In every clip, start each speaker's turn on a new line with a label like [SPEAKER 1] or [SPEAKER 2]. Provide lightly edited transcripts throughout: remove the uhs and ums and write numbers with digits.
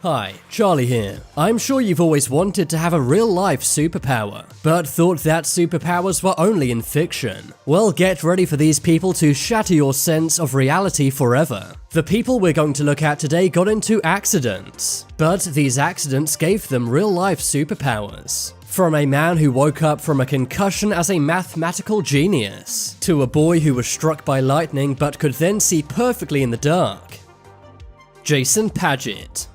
[SPEAKER 1] Hi, Charlie here. I'm sure you've always wanted to have a real-life superpower, but thought that superpowers were only in fiction. Well, get ready for these people to shatter your sense of reality forever. The people we're going to look at today got into accidents, but these accidents gave them real-life superpowers. From a man who woke up from a concussion as a mathematical genius, to a boy who was struck by lightning but could then see perfectly in the dark. Jason Paget.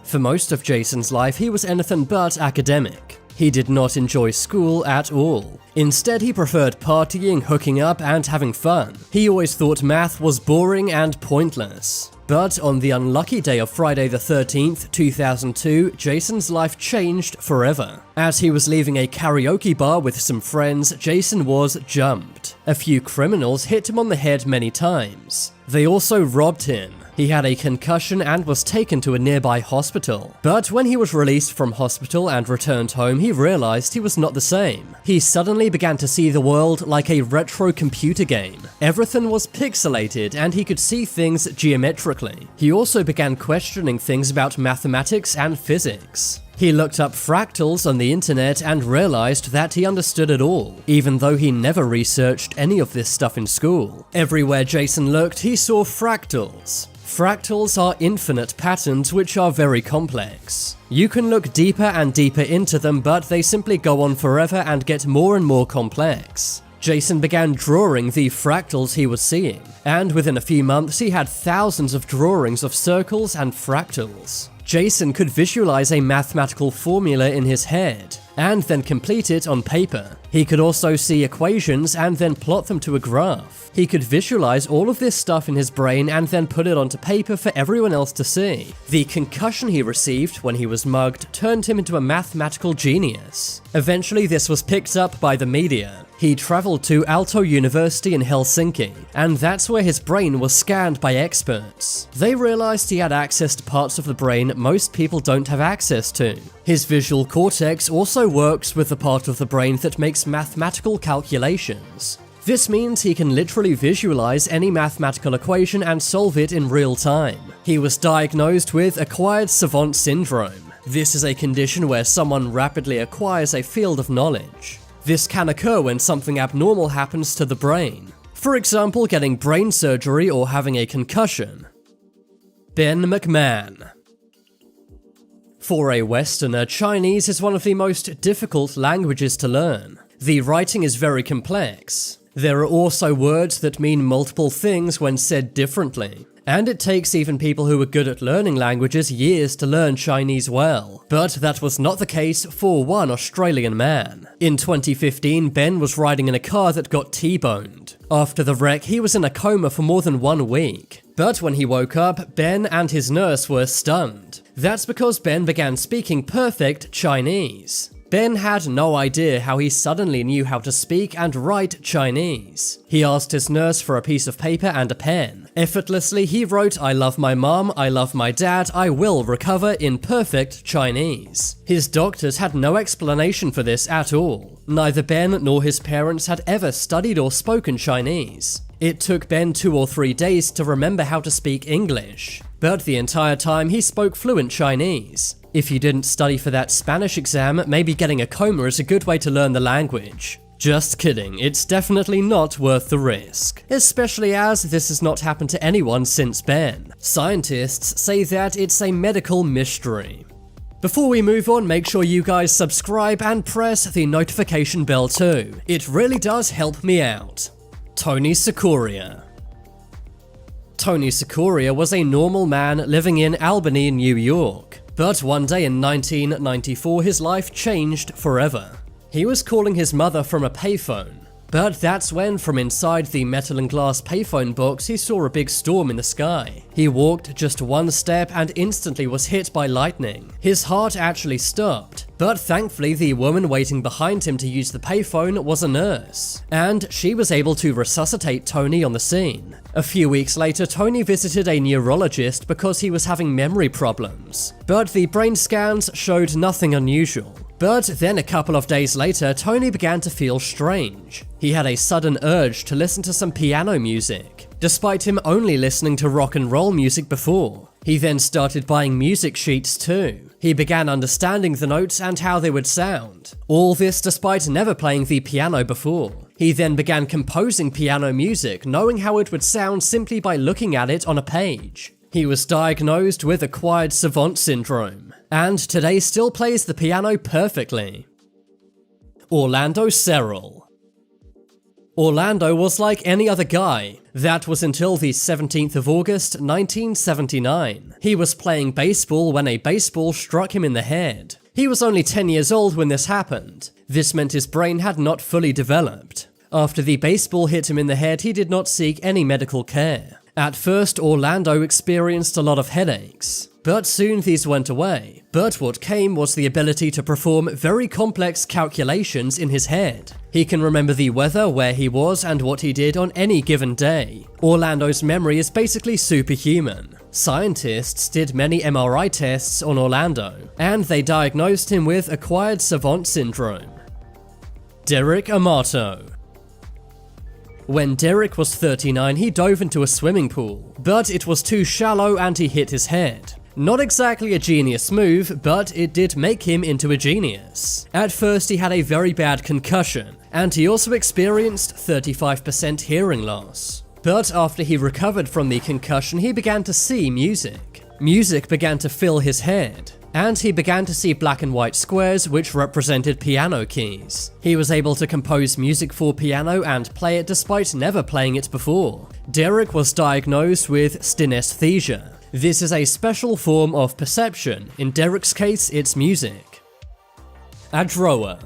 [SPEAKER 1] For most of Jason's life, he was anything but academic. He did not enjoy school at all. Instead, he preferred partying, hooking up, and having fun. He always thought math was boring and pointless. But on the unlucky day of Friday the 13th, 2002, Jason's life changed forever. As he was leaving a karaoke bar with some friends, Jason was jumped. A few criminals hit him on the head many times. They also robbed him. He had a concussion and was taken to a nearby hospital. But when he was released from hospital and returned home, he realized he was not the same. He suddenly began to see the world like a retro computer game. Everything was pixelated and he could see things geometrically. He also began questioning things about mathematics and physics. He looked up fractals on the internet and realized that he understood it all, even though he never researched any of this stuff in school. Everywhere Jason looked, he saw fractals. Fractals are infinite patterns which are very complex. You can look deeper and deeper into them, but they simply go on forever and get more and more complex. Jason began drawing the fractals he was seeing, and within a few months he had thousands of drawings of circles and fractals. Jason could visualize a mathematical formula in his head, and then complete it on paper. He could also see equations and then plot them to a graph. He could visualize all of this stuff in his brain and then put it onto paper for everyone else to see. The concussion he received when he was mugged turned him into a mathematical genius. Eventually, this was picked up by the media. He traveled to Aalto University in Helsinki, and that's where his brain was scanned by experts. They realized he had access to parts of the brain most people don't have access to. His visual cortex also works with the part of the brain that makes mathematical calculations. This means he can literally visualize any mathematical equation and solve it in real time. He was diagnosed with acquired savant syndrome. This is a condition where someone rapidly acquires a field of knowledge. This can occur when something abnormal happens to the brain. For example, getting brain surgery or having a concussion. Ben McMahon. For a Westerner, Chinese is one of the most difficult languages to learn. The writing is very complex. There are also words that mean multiple things when said differently. And it takes even people who are good at learning languages years to learn Chinese well. But that was not the case for one Australian man. In 2015, Ben was riding in a car that got T-boned. After the wreck, he was in a coma for more than 1 week. But when he woke up, Ben and his nurse were stunned. That's because Ben began speaking perfect Chinese. Ben had no idea how he suddenly knew how to speak and write Chinese. He asked his nurse for a piece of paper and a pen. Effortlessly, he wrote, "I love my mom, I love my dad, I will recover," in perfect Chinese. His doctors had no explanation for this at all. Neither Ben nor his parents had ever studied or spoken Chinese. It took Ben 2 or 3 days to remember how to speak English. But the entire time he spoke fluent Chinese. If you didn't study for that Spanish exam, maybe getting a coma is a good way to learn the language. Just kidding, it's definitely not worth the risk. Especially as this has not happened to anyone since Ben. Scientists say that it's a medical mystery. Before we move on, make sure you guys subscribe and press the notification bell too. It really does help me out. Tony Sikoria. Tony Sikoria was a normal man living in Albany, New York. But one day in 1994, his life changed forever. He was calling his mother from a payphone. But that's when, from inside the metal and glass payphone box, he saw a big storm in the sky. He walked just 1 step and instantly was hit by lightning. His heart actually stopped. But thankfully, the woman waiting behind him to use the payphone was a nurse, and she was able to resuscitate Tony on the scene. A few weeks later, Tony visited a neurologist because he was having memory problems, but the brain scans showed nothing unusual. But then a couple of days later, Tony began to feel strange. He had a sudden urge to listen to some piano music, despite him only listening to rock and roll music before. He then started buying music sheets too. He began understanding the notes and how they would sound. All this despite never playing the piano before. He then began composing piano music, knowing how it would sound simply by looking at it on a page. He was diagnosed with acquired savant syndrome, and today still plays the piano perfectly. Orlando Serrell. Orlando was like any other guy. That was until the 17th of August, 1979. He was playing baseball when a baseball struck him in the head. He was only 10 years old when this happened. This meant his brain had not fully developed. After the baseball hit him in the head, he did not seek any medical care. At first, Orlando experienced a lot of headaches, but soon these went away. But what came was the ability to perform very complex calculations in his head. He can remember the weather, where he was, and what he did on any given day. Orlando's memory is basically superhuman. Scientists did many MRI tests on Orlando, and they diagnosed him with acquired savant syndrome. Derek Amato. When Derek was 39, he dove into a swimming pool, but it was too shallow and he hit his head. Not exactly a genius move, but it did make him into a genius. At first he had a very bad concussion, and he also experienced 35% hearing loss. But after he recovered from the concussion, he began to see music. Music began to fill his head, and he began to see black and white squares which represented piano keys. He was able to compose music for piano and play it despite never playing it before. Derek was diagnosed with synesthesia. This is a special form of perception. In Derek's case, it's music. Adroa.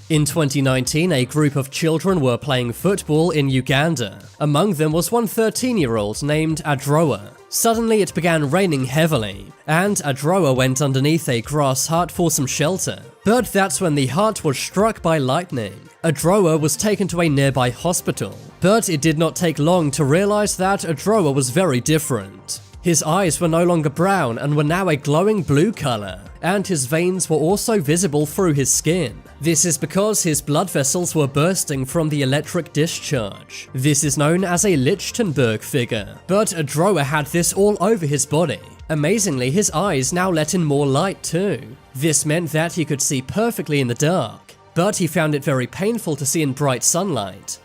[SPEAKER 1] In 2019, a group of children were playing football in Uganda. Among them was one 13-year-old named Adroa. Suddenly it began raining heavily, and Adroa went underneath a grass hut for some shelter. But that's when the hut was struck by lightning. Adroa was taken to a nearby hospital, but it did not take long to realize that Adroa was very different. His eyes were no longer brown and were now a glowing blue color, and his veins were also visible through his skin. This is because his blood vessels were bursting from the electric discharge. This is known as a Lichtenberg figure, but Adroa had this all over his body. Amazingly, his eyes now let in more light too. This meant that he could see perfectly in the dark, but he found it very painful to see in bright sunlight.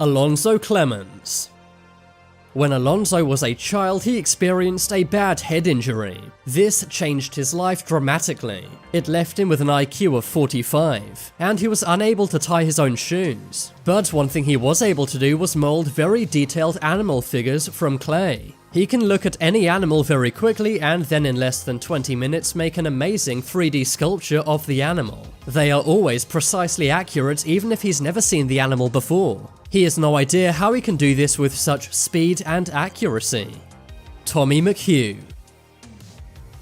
[SPEAKER 1] Alonzo Clemens. When Alonzo was a child, he experienced a bad head injury. This changed his life dramatically. It left him with an IQ of 45, and he was unable to tie his own shoes. But one thing he was able to do was mold very detailed animal figures from clay. He can look at any animal very quickly and then in less than 20 minutes make an amazing 3D sculpture of the animal. They are always precisely accurate even if he's never seen the animal before. He has no idea how he can do this with such speed and accuracy. Tommy McHugh.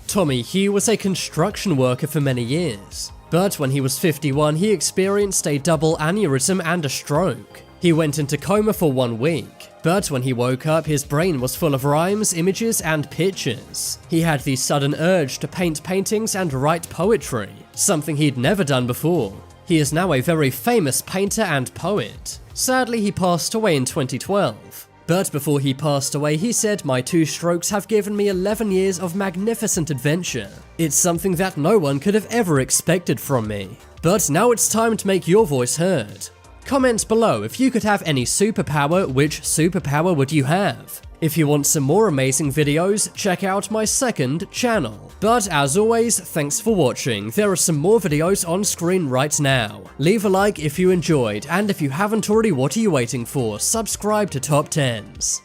[SPEAKER 1] Tommy Hugh was a construction worker for many years, but when he was 51 he experienced a double aneurysm and a stroke. He went into coma for 1 week, but when he woke up his brain was full of rhymes, images and pictures. He had the sudden urge to paint paintings and write poetry, something he'd never done before. He is now a very famous painter and poet. Sadly, he passed away in 2012. But before he passed away, he said, "My 2 strokes have given me 11 years of magnificent adventure. It's something that no one could have ever expected from me. But now it's time to make your voice heard. Comment below if you could have any superpower, which superpower would you have? If you want some more amazing videos, check out my second channel. But as always, thanks for watching. There are some more videos on screen right now. Leave a like if you enjoyed, and if you haven't already, what are you waiting for? Subscribe to Top 10s.